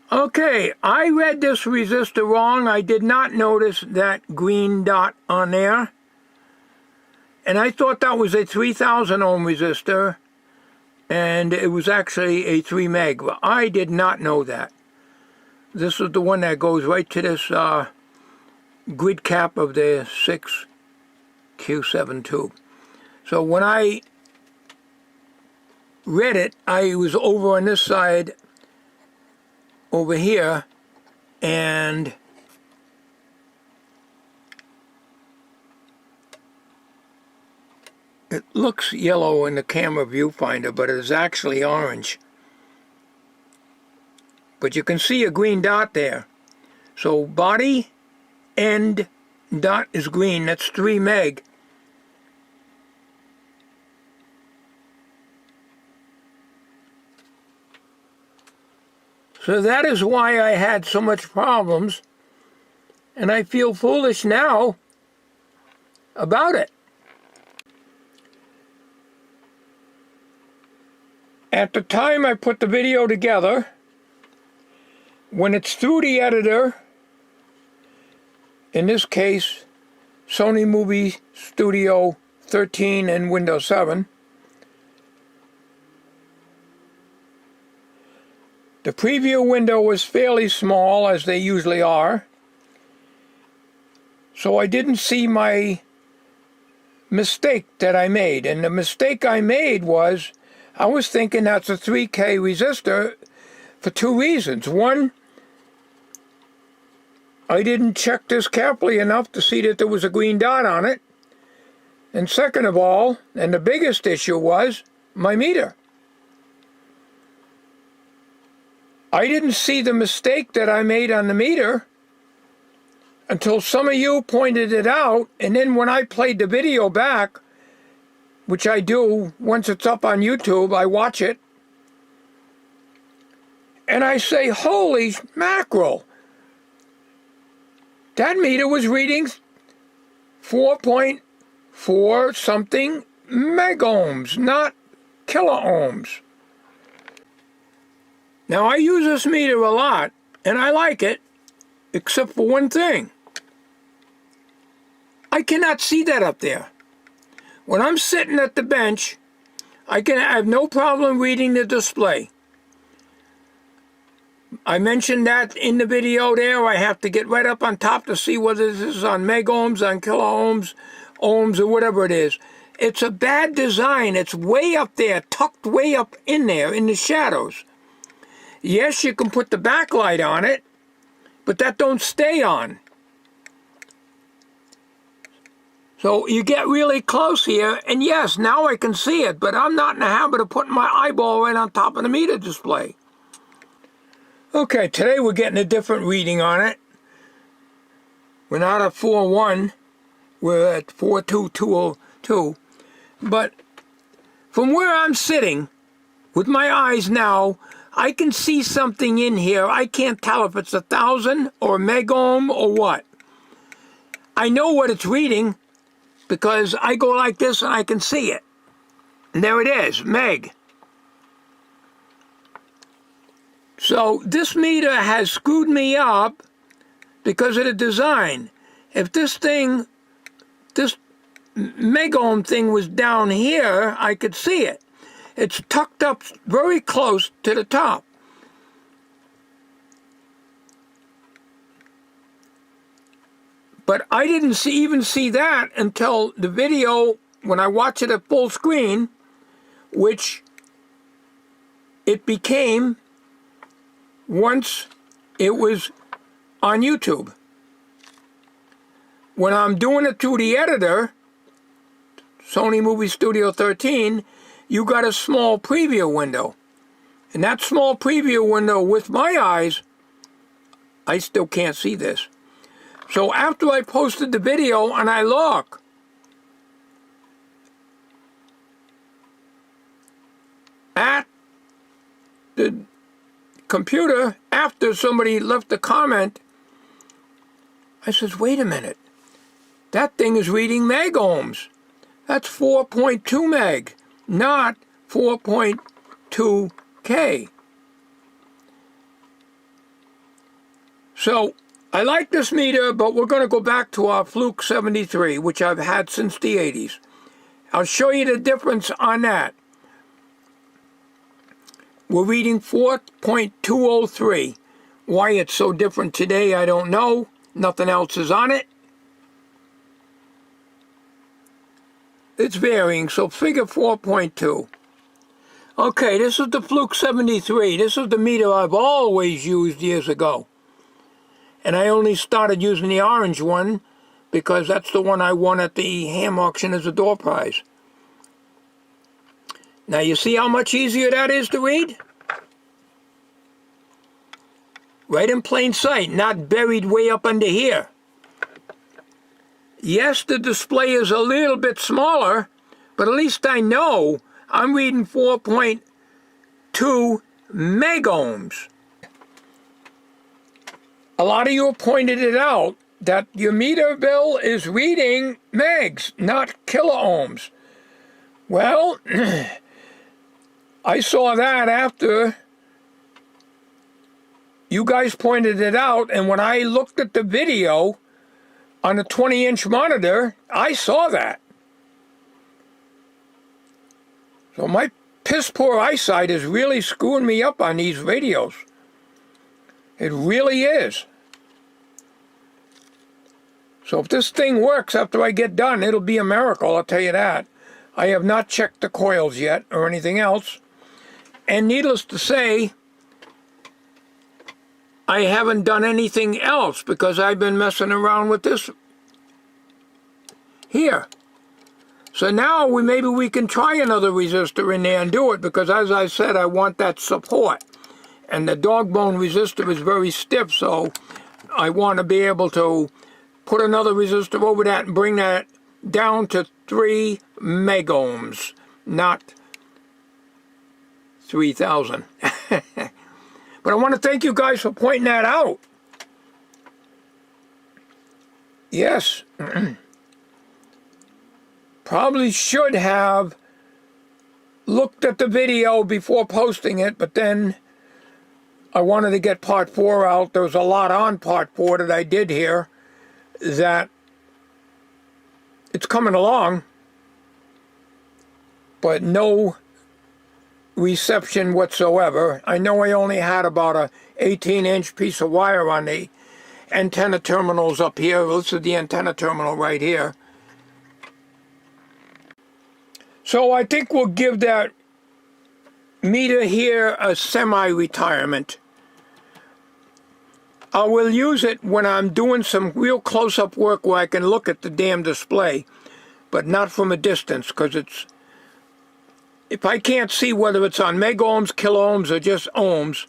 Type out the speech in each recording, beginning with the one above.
Okay, I read this resistor wrong. I did not notice that green dot on there. And I thought that was a 3000 ohm resistor, and it was actually a 3 meg. But I did not know that. This is the one that goes right to this grid cap of the 6Q7 tube. So when I read it, I was over on this side over here, and it looks yellow in the camera viewfinder, but it is actually orange. But you can see a green dot there. So body end dot is green. That's 3 meg. So that is why I had so much problems, and I feel foolish now about it. At the time I put the video together, when it's through the editor, in this case Sony Movie Studio 13 and Windows 7, the preview window was fairly small, as they usually are, so I didn't see my mistake that I made. And the mistake I made was, I was thinking that's a 3K resistor for 2 reasons. One, I didn't check this carefully enough to see that there was a green dot on it. And second of all, and the biggest issue, was my meter. I didn't see the mistake that I made on the meter until some of you pointed it out, and then when I played the video back, which I do once it's up on YouTube, I watch it, and I say, holy mackerel, that meter was reading 4.4 something megohms, not kiloohms. Now, I use this meter a lot, and I like it, except for one thing. I cannot see that up there. When I'm sitting at the bench, I have no problem reading the display. I mentioned that in the video there. I have to get right up on top to see whether this is on megohms, on kiloohms, ohms, or whatever it is. It's a bad design. It's way up there, tucked way up in there, in the shadows. Yes, you can put the backlight on it, but that don't stay on. So you get really close here, and yes, now I can see it, but I'm not in the habit of putting my eyeball right on top of the meter display. Okay, today we're getting a different reading on it. We're not at 4.1, we're at 4.2202. But from where I'm sitting, with my eyes now, I can see something in here. I can't tell if it's 1,000 or megohm or what. I know what it's reading because I go like this and I can see it. And there it is, meg. So this meter has screwed me up because of the design. If this megohm thing was down here, I could see it. It's tucked up very close to the top. But I didn't even see that until the video, when I watched it at full screen, which it became once it was on YouTube. When I'm doing it through the editor, Sony Movie Studio 13, you got a small preview window. And that small preview window, with my eyes, I still can't see this. So after I posted the video and I look, at the computer, after somebody left a comment, I says, wait a minute, that thing is reading megohms. That's 4.2 meg, not 4.2K. So I like this meter, but we're going to go back to our Fluke 73, which I've had since the 80s. I'll show you the difference on that. We're reading 4.203. Why it's so different today, I don't know. Nothing else is on it. It's varying, so figure 4.2. Okay, this is the Fluke 73. This is the meter I've always used years ago. And I only started using the orange one because that's the one I won at the ham auction as a door prize. Now you see how much easier that is to read? Right in plain sight, not buried way up under here. Yes, the display is a little bit smaller, but at least I know I'm reading 4.2 megohms. A lot of you pointed it out that your meter bill is reading megs, not kiloohms. Well, I saw that after you guys pointed it out, and when I looked at the video on a 20-inch monitor, I saw that. So my piss-poor eyesight is really screwing me up on these radios. It really is. So if this thing works after I get done, it'll be a miracle, I'll tell you that. I have not checked the coils yet or anything else. And needless to say, I haven't done anything else because I've been messing around with this here. So now maybe we can try another resistor in there and do it, because as I said, I want that support. And the dog bone resistor is very stiff, so I want to be able to put another resistor over that and bring that down to 3 megohms, not 3,000. But I want to thank you guys for pointing that out. Yes. Probably should have looked at the video before posting it, but then I wanted to get part 4 out. There was a lot on part 4 that I did here that it's coming along, but no reception whatsoever. I know I only had about a 18-inch piece of wire on the antenna terminals up here. This is the antenna terminal right here. So I think we'll give that meter here a semi-retirement. I will use it when I'm doing some real close-up work where I can look at the damn display, but not from a distance, because if I can't see whether it's on megohms, kiloohms, or just ohms,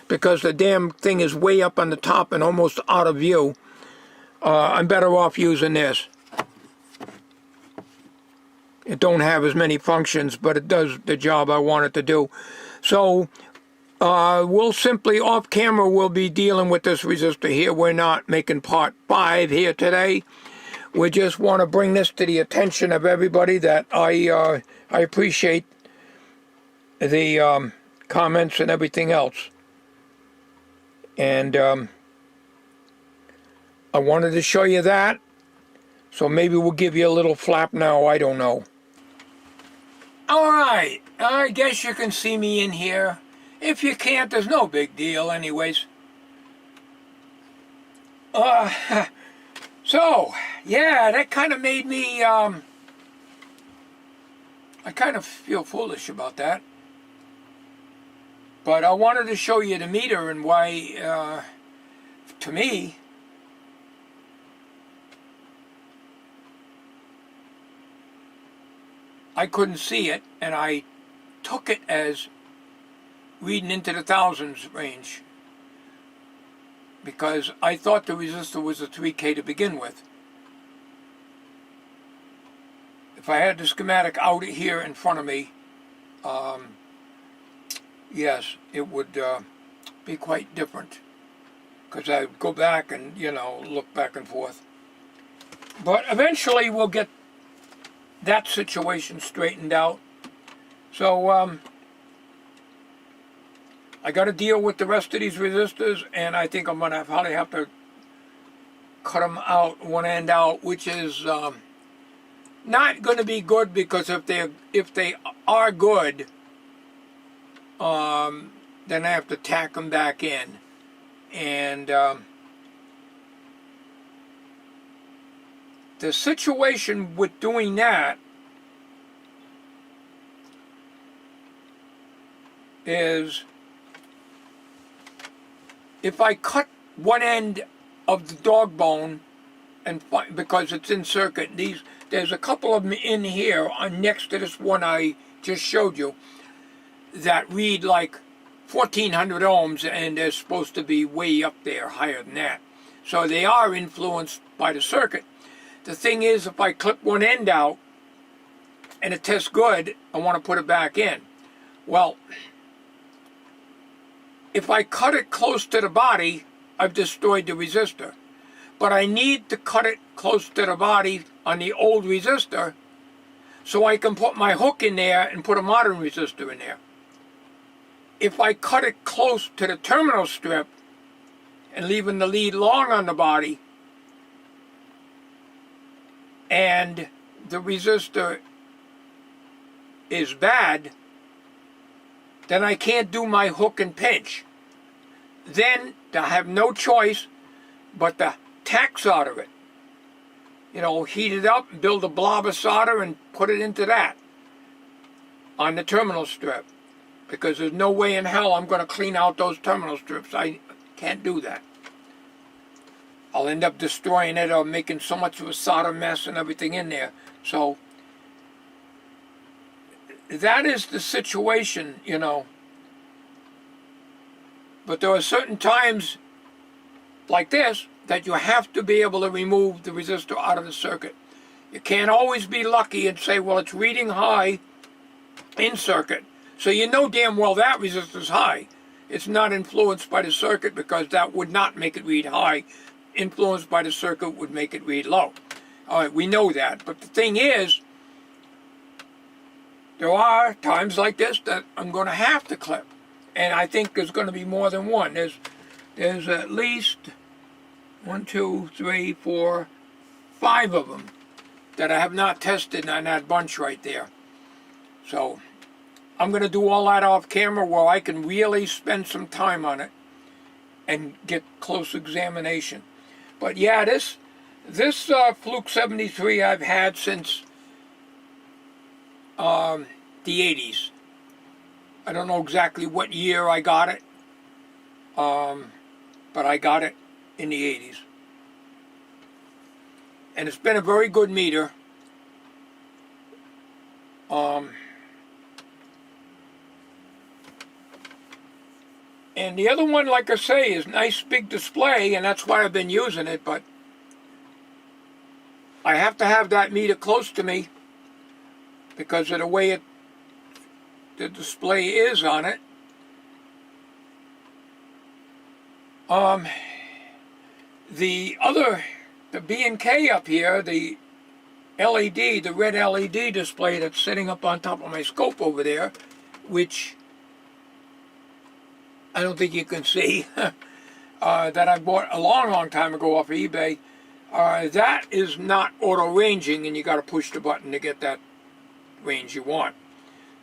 because the damn thing is way up on the top and almost out of view, I'm better off using this. It don't have as many functions, but it does the job I want it to do. So we'll simply, off camera, we'll be dealing with this resistor here. We're not making part 5 here today. We just want to bring this to the attention of everybody, that I appreciate the comments and everything else. And I wanted to show you that. So maybe we'll give you a little flap now, I don't know. Alright, I guess you can see me in here. If you can't, there's no big deal anyways. So, yeah, that kind of made me, I kind of feel foolish about that. But I wanted to show you the meter and why, to me, I couldn't see it, and I took it as reading into the thousands range, because I thought the resistor was a 3K to begin with. If I had the schematic out here in front of me, yes, it would be quite different, because I would go back and, you know, look back and forth. But eventually we'll get that situation straightened out. So I got to deal with the rest of these resistors, and I think I'm going to probably have to cut them out, one end out, which is not going to be good, because if they are good, then I have to tack them back in, and the situation with doing that is, if I cut one end of the dog bone, and because it's in circuit, there's a couple of them in here next to this one I just showed you that read like 1400 ohms, and they're supposed to be way up there, higher than that. So they are influenced by the circuit. The thing is, if I clip one end out and it tests good, I want to put it back in. Well, if I cut it close to the body, I've destroyed the resistor. But I need to cut it close to the body on the old resistor so I can put my hook in there and put a modern resistor in there. If I cut it close to the terminal strip and leaving the lead long on the body, and the resistor is bad, then I can't do my hook and pinch. Then I have no choice but to tack solder it. Heat it up and build a blob of solder and put it into that on the terminal strip, because there's no way in hell I'm going to clean out those terminal strips. I can't do that. I'll end up destroying it or making so much of a solder mess and everything in there. So that is the situation, But there are certain times like this that you have to be able to remove the resistor out of the circuit. You can't always be lucky and say, well, it's reading high in circuit, so you know damn well that resistor's high. It's not influenced by the circuit, because that would not make it read high. Influenced by the circuit would make it read low. All right, we know that. But the thing is, there are times like this that I'm going to have to clip. And I think there's going to be more than one. There's at least 1, 2, 3, 4, 5 of them that I have not tested on that bunch right there. So I'm going to do all that off camera where I can really spend some time on it and get close examination. But yeah, this Fluke 73 I've had since the 80s. I don't know exactly what year I got it, but I got it in the 80s. And it's been a very good meter. And the other one, like I say, is nice big display, and that's why I've been using it, but I have to have that meter close to me because of the way the display is on it. The B&K up here, the LED, the red LED display that's sitting up on top of my scope over there, which I don't think you can see, that I bought a long time ago off of eBay, that is not auto ranging, and you got to push the button to get that range you want.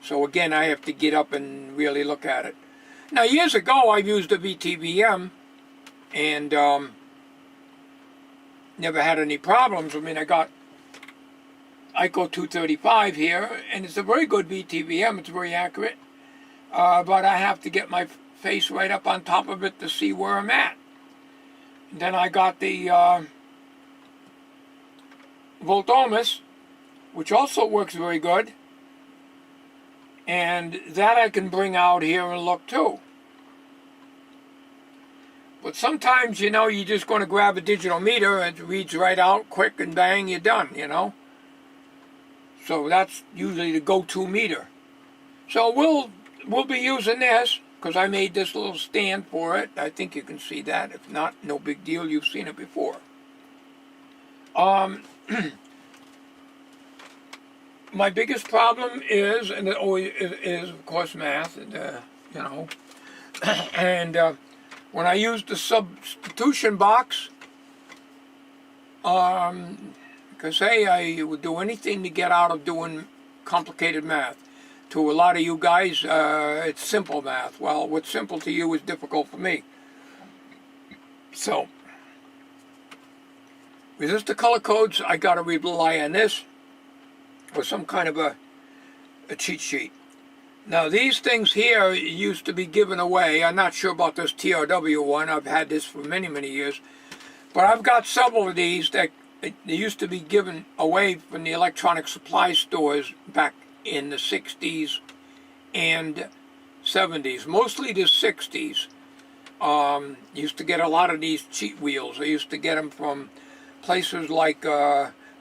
So again, I have to get up and really look at it. Now, years ago, I used a VTVM, and never had any problems. I mean, I got ICO 235 here, and it's a very good VTVM. It's very accurate, but I have to get my face right up on top of it to see where I'm at. And then I got the voltometer, which also works very good, and that I can bring out here and look too. But sometimes, you're just going to grab a digital meter and it reads right out quick and bang, you're done, So that's usually the go-to meter. So we'll be using this, because I made this little stand for it. I think you can see that. If not, no big deal. You've seen it before. My biggest problem is, and it always is, of course, math. And, And when I used the substitution box, because I would do anything to get out of doing complicated math. To a lot of you guys, it's simple math. Well, what's simple to you is difficult for me. So, resistor color codes, I got to rely on this or some kind of a cheat sheet. Now, these things here used to be given away. I'm not sure about this TRW one. I've had this for many, many years. But I've got several of these that they used to be given away from the electronic supply stores back in the 60s and 70s, mostly the 60s. Used to get a lot of these cheat wheels. I used to get them from places like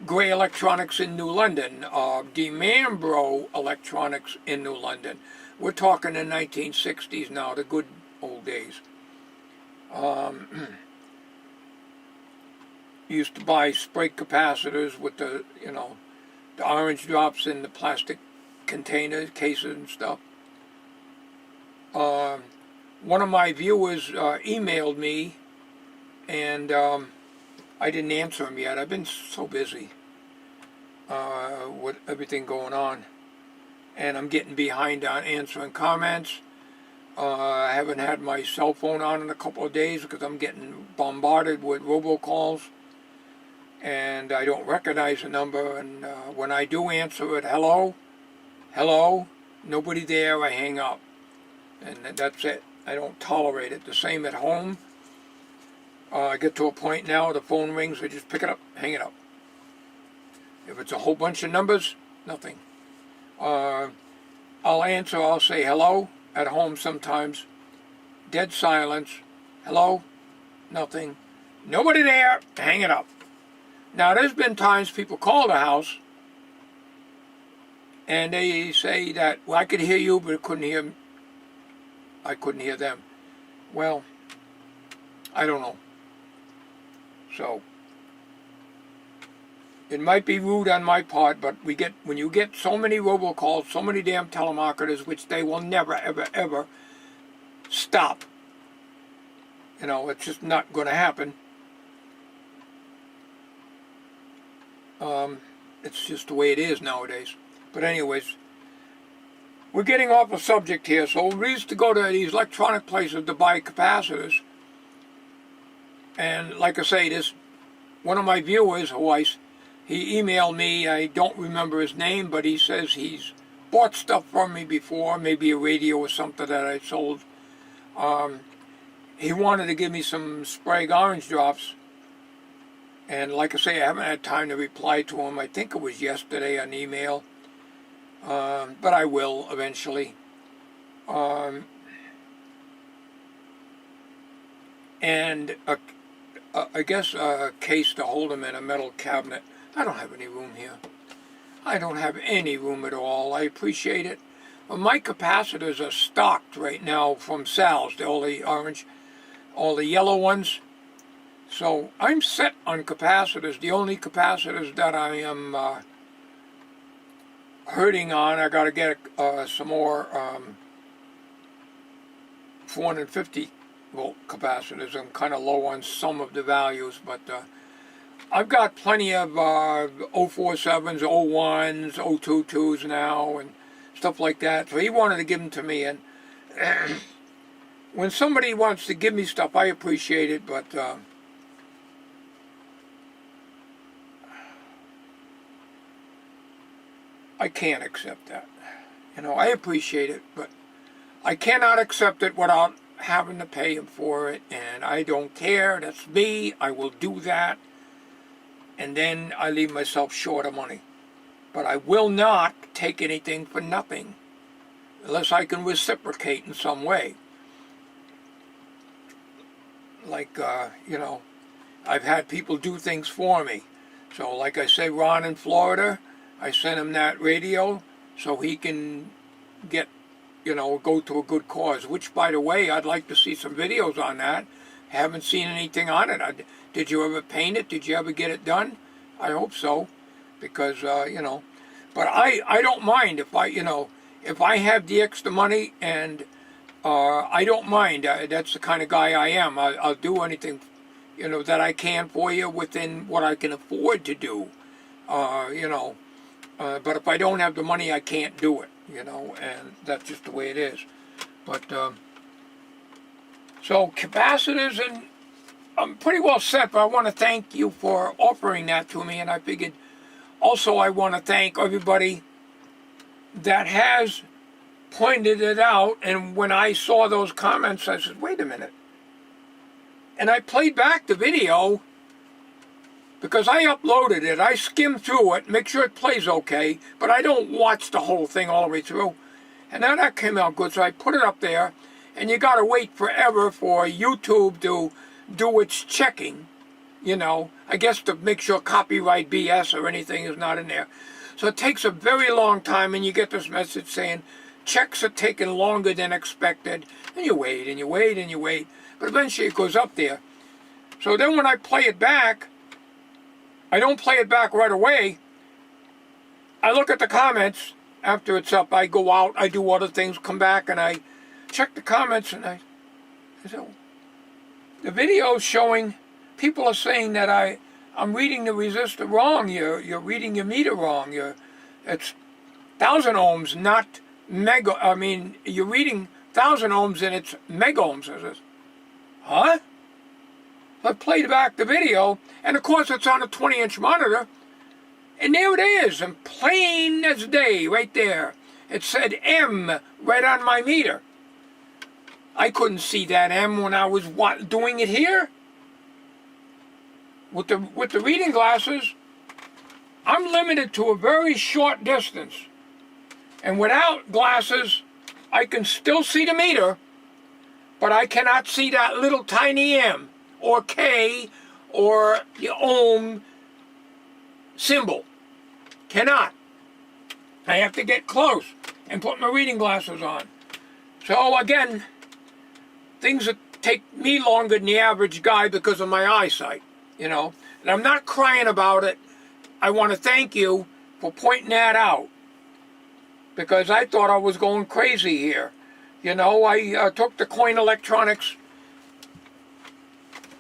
Gray Electronics in New London, DeMambro Electronics in New London. We're talking the 1960s now, the good old days. Used to buy spray capacitors with the, the orange drops in the plastic containers, cases and stuff. One of my viewers emailed me, and I didn't answer him yet. I've been so busy with everything going on, and I'm getting behind on answering comments. I haven't had my cell phone on in a couple of days because I'm getting bombarded with robocalls, and I don't recognize the number, and when I do answer it, hello, nobody there, I hang up, and that's it. I don't tolerate it. The same at home. I get to a point now, the phone rings, I just pick it up, hang it up. If it's a whole bunch of numbers, nothing. I'll answer, I'll say hello at home sometimes. Dead silence. Hello, nothing. Nobody there, hang it up. Now, there's been times people call the house and they say that, well, I could hear you, but I couldn't hear them. Well, I don't know. So, it might be rude on my part, but when you get so many robocalls, so many damn telemarketers, which they will never, ever, ever stop. It's just not going to happen. It's just the way it is nowadays. But anyways, we're getting off the subject here. So we used to go to these electronic places to buy capacitors. And like I say, this one of my viewers, he emailed me, I don't remember his name, but he says he's bought stuff from me before, maybe a radio or something that I sold. He wanted to give me some Sprague orange drops. And like I say, I haven't had time to reply to him. I think it was yesterday on email. But I will eventually. And I guess a case to hold them in a metal cabinet. I don't have any room here. I don't have any room at all. I appreciate it. But my capacitors are stocked right now from Sal's, all the orange, all the yellow ones. So I'm set on capacitors. The only capacitors that I am hurting on, I got to get some more 450 volt capacitors. I'm kind of low on some of the values, but I've got plenty of 047s, 01s, 022s now, and stuff like that. So he wanted to give them to me, and when somebody wants to give me stuff, I appreciate it, but I can't accept that. I appreciate it, but I cannot accept it without having to pay him for it, and I don't care. That's me. I will do that, and then I leave myself short of money. But I will not take anything for nothing unless I can reciprocate in some way. Like, I've had people do things for me. So like I say, Ron in Florida, I sent him that radio so he can get, go to a good cause. Which, by the way, I'd like to see some videos on that. Haven't seen anything on it. Did you ever paint it? Did you ever get it done? I hope so, because But I don't mind if I have the extra money and I don't mind. That's the kind of guy I am. I'll do anything, that I can for you within what I can afford to do. But if I don't have the money, I can't do it, and that's just the way it is. But, so capacitors, and I'm pretty well set, but I want to thank you for offering that to me, and I figured also I want to thank everybody that has pointed it out, and when I saw those comments, I said, wait a minute. And I played back the video, because I uploaded it. I skimmed through it, make sure it plays okay, but I don't watch the whole thing all the way through. And now that came out good, so I put it up there, and you gotta wait forever for YouTube to do its checking, I guess to make sure copyright BS or anything is not in there. So it takes a very long time, and you get this message saying, checks are taking longer than expected, and you wait, and you wait, and you wait, but eventually it goes up there. So then when I play it back, I don't play it back right away. I look at the comments after it's up. I go out, I do other things, come back, and I check the comments, and I say, the video's showing, people are saying that I'm reading the resistor wrong. You're reading your meter wrong. It's 1,000 ohms, not mega. I mean, you're reading 1,000 ohms and it's mega ohms. I says, huh? I played back the video, and of course it's on a 20-inch monitor, and there it is, and plain as day, right there. It said M right on my meter. I couldn't see that M when I was doing it here. With the reading glasses, I'm limited to a very short distance. And without glasses, I can still see the meter, but I cannot see that little tiny M or K or the ohm symbol. Cannot. I have to get close and put my reading glasses on. So again, things that take me longer than the average guy because of my eyesight, And I'm not crying about it. I want to thank you for pointing that out, because I thought I was going crazy here. I took the Coin Electronics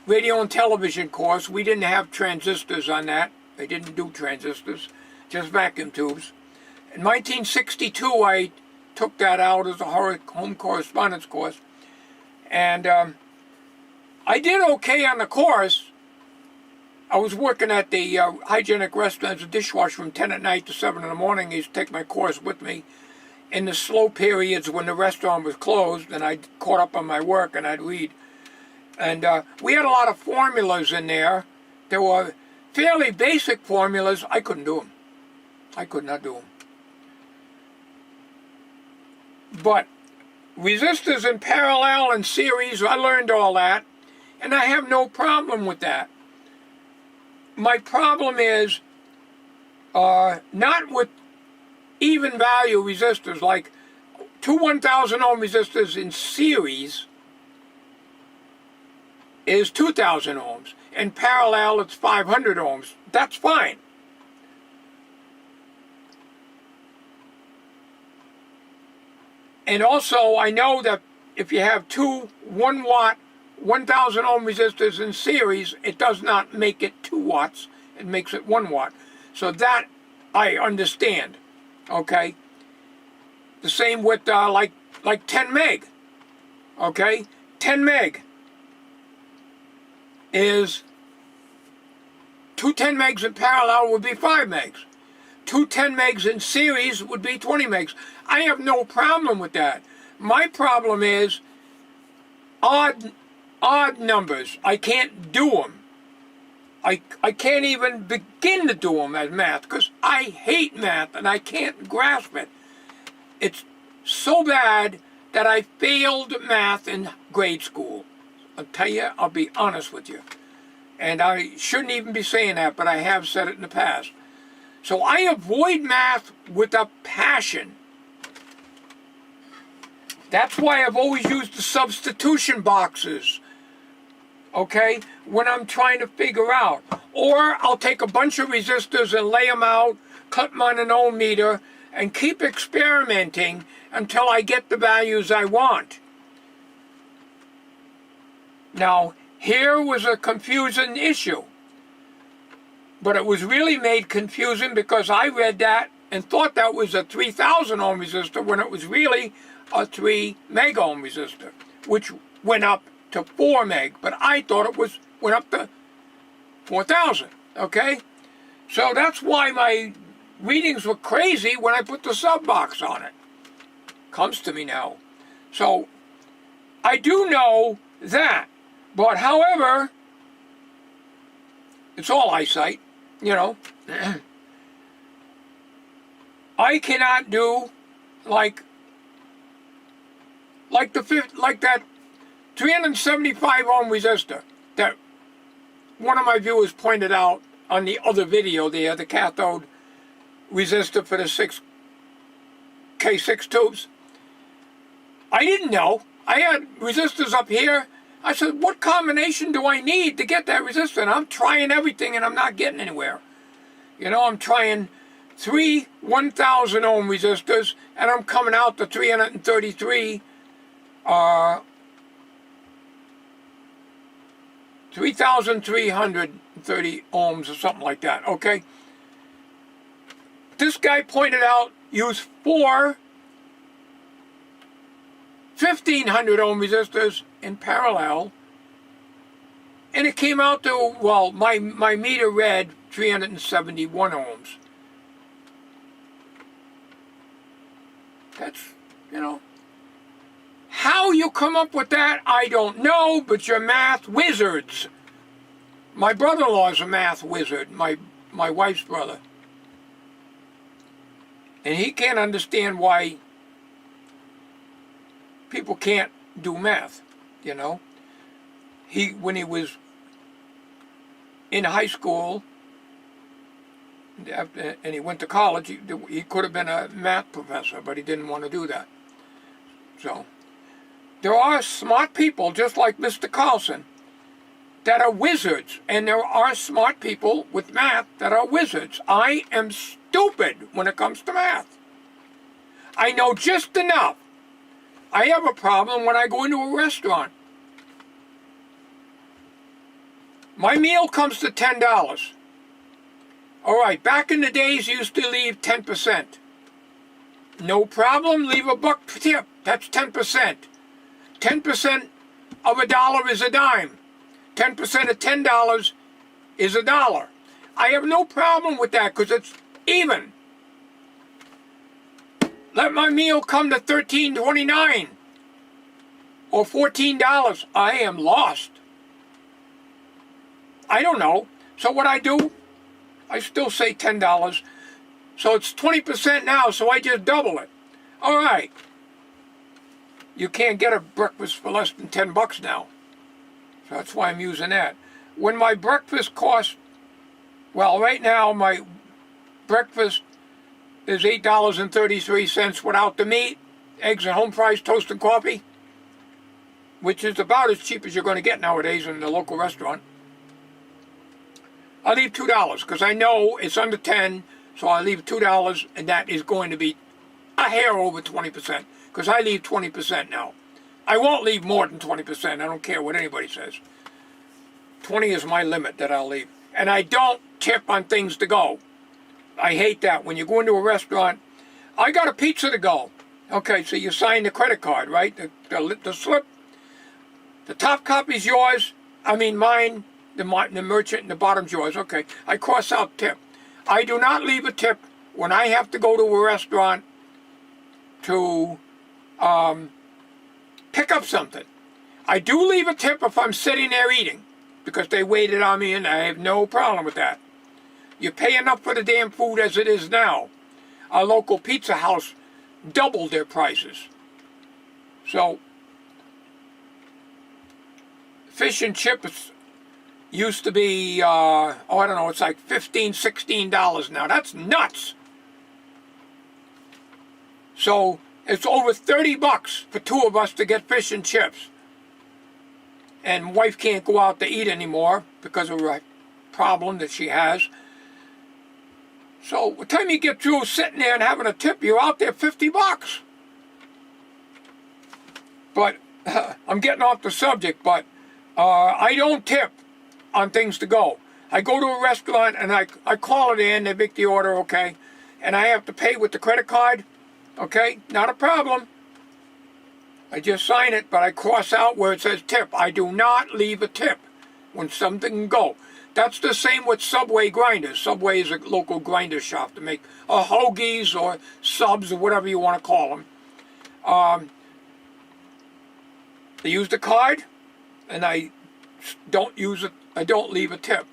radio and television course. We didn't have transistors on that. They didn't do transistors, just vacuum tubes. In 1962, I took that out as a home correspondence course. And I did okay on the course. I was working at the hygienic restaurant as a dishwasher from 10 at night to 7 in the morning. I used to take my course with me in the slow periods when the restaurant was closed, and I caught up on my work and I'd read. And we had a lot of formulas in there. There were fairly basic formulas. I couldn't do them. I could not do them. But resistors in parallel and series, I learned all that, and I have no problem with that. My problem is not with even value resistors, like two 1,000 ohm resistors in series is 2,000 ohms. In parallel, it's 500 ohms. That's fine. And also, I know that if you have two 1 watt, 1,000 ohm resistors in series, it does not make it 2 watts. It makes it 1 watt. So that I understand. Okay? The same with like 10 meg. Okay? 10 meg is two 10 megs in parallel would be 5 megs. Two 10 megs in series would be 20 megs. I have no problem with that. My problem is odd numbers. I can't do them. I can't even begin to do them as math because I hate math and I can't grasp it. It's so bad that I failed math in grade school. I'll tell you, I'll be honest with you. And I shouldn't even be saying that, but I have said it in the past. So I avoid math with a passion. That's why I've always used the substitution boxes, okay, when I'm trying to figure out. Or I'll take a bunch of resistors and lay them out, cut them on an ohm meter, and keep experimenting until I get the values I want. Now, here was a confusing issue. But it was really made confusing because I read that and thought that was a 3,000 ohm resistor when it was really a 3 meg ohm resistor, which went up to 4 meg, but I thought it went up to 4,000, okay? So that's why my readings were crazy when I put the sub box on it. Comes to me now. So I do know that, but however, it's all eyesight, you know. I cannot do like that 375 ohm resistor that one of my viewers pointed out on the other video there, the cathode resistor for the K6 tubes. I didn't know. I had resistors up here. I said, what combination do I need to get that resistor? And I'm trying everything and I'm not getting anywhere. You know, I'm trying 3 1,000 ohm resistors and I'm coming out to 333 3,330 ohms or something like that, okay? This guy pointed out use 4 1,500 ohm resistors in parallel, and it came out to, well, my meter read 371 ohms. That's, you know, how you come up with that, I don't know, but you're math wizards. My brother-in-law is a math wizard, my wife's brother. And he can't understand why people can't do math, you know. When he was in high school and he went to college, he could have been a math professor, but he didn't want to do that. So there are smart people, just like Mr. Carlson, that are wizards, and there are smart people with math that are wizards. I am stupid when it comes to math. I know just enough. I have a problem when I go into a restaurant. My meal comes to $10. All right, back in the days, you used to leave 10%. No problem, leave a buck tip. That's 10%. 10% of $1 is a dime. 10% of $10 is $1. I have no problem with that because it's even. Let my meal come to $13.29 or $14. I am lost. I don't know. So what I do, I still say $10. So it's 20% now, so I just double it. All right. You can't get a breakfast for less than $10 now. So that's why I'm using that. When my breakfast costs, well, right now my breakfast is $8.33 without the meat, eggs and home fries, toast and coffee, which is about as cheap as you're going to get nowadays in the local restaurant. I leave $2 because I know it's under 10, so I leave $2, and that is going to be a hair over 20% because I leave 20% now. I won't leave more than 20%. I don't care what anybody says. 20 is my limit that I'll leave. And I don't tip on things to go. I hate that. When you go into a restaurant, I got a pizza to go. Okay, so you sign the credit card, right? The slip. The top copy's yours. I mean mine. The merchant and the bottom's yours. Okay, I cross out tip. I do not leave a tip when I have to go to a restaurant to pick up something. I do leave a tip if I'm sitting there eating because they waited on me and I have no problem with that. You pay enough for the damn food as it is now. Our local pizza house doubled their prices. So, fish and chips used to be, I don't know, it's like $15, $16 now. That's nuts. So, it's over $30 for 2 of us to get fish and chips. And wife can't go out to eat anymore because of a problem that she has. So, by the time you get through sitting there and having a tip, you're out there $50. But, I'm getting off the subject, but I don't tip on things to go. I go to a restaurant and I call it in, they make the order, okay, and I have to pay with the credit card, okay, not a problem. I just sign it, but I cross out where it says tip. I do not leave a tip when something can go. That's the same with Subway grinders. Subway is a local grinder shop to make hoagies or subs or whatever you want to call them. They use the card, and I don't use it. I don't leave a tip.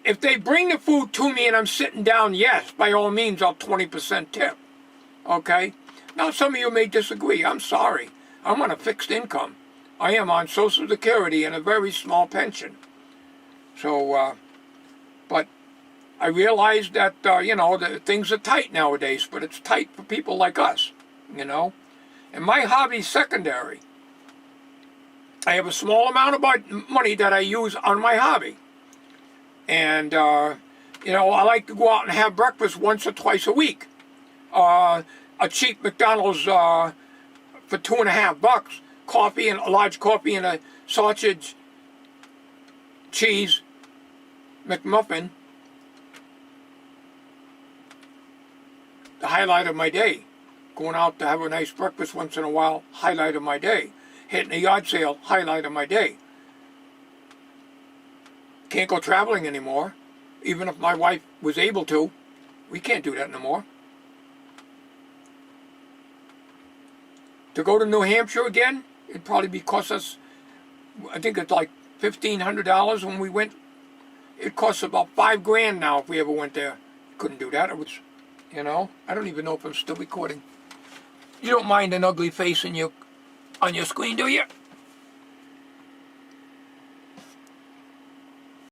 If they bring the food to me and I'm sitting down, yes, by all means, I'll 20% tip. Okay? Now, some of you may disagree. I'm sorry. I'm on a fixed income. I am on Social Security and a very small pension. So, but I realize that, the things are tight nowadays, but it's tight for people like us, And my hobby's secondary. I have a small amount of money that I use on my hobby. And, I like to go out and have breakfast once or twice a week. A cheap McDonald's for $2.50. Coffee, and a large coffee and a sausage, cheese, McMuffin. The highlight of my day. Going out to have a nice breakfast once in a while, highlight of my day. Hitting a yard sale, highlight of my day. Can't go traveling anymore. Even if my wife was able to, we can't do that no more. To go to New Hampshire again, it'd probably cost us, I think it's like $1,500 when we went. It costs about $5,000 now if we ever went there. Couldn't do that. It was, I don't even know if I'm still recording. You don't mind an ugly face on your screen, do you?